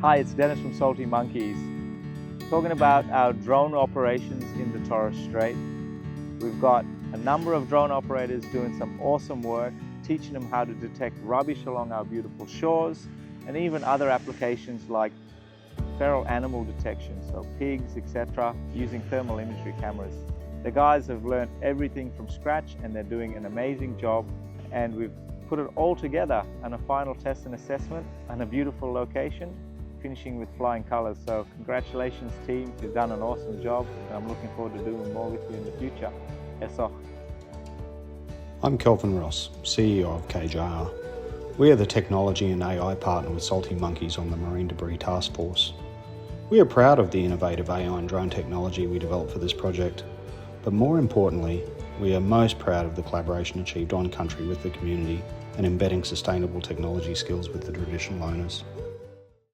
Hi, it's Dennis from Salty Monkeys. Talking about our drone operations in the Torres Strait. We've got a number of drone operators doing some awesome work, teaching them how to detect rubbish along our beautiful shores, and even other applications like feral animal detection, so pigs, etc., using thermal imagery cameras. The guys have learned everything from scratch and they're doing an amazing job, and we've put it all together on a final test and assessment and a beautiful location, finishing with flying colours. So congratulations team, you've done an awesome job, and I'm looking forward to doing more with you in the future. Eso. I'm Kelvin Ross, CEO of KJR. We are the technology and AI partner with Salty Monkeys on the Marine Debris Task Force. We are proud of the innovative AI and drone technology we developed for this project, but more importantly, we are most proud of the collaboration achieved on country with the community and embedding sustainable technology skills with the traditional owners.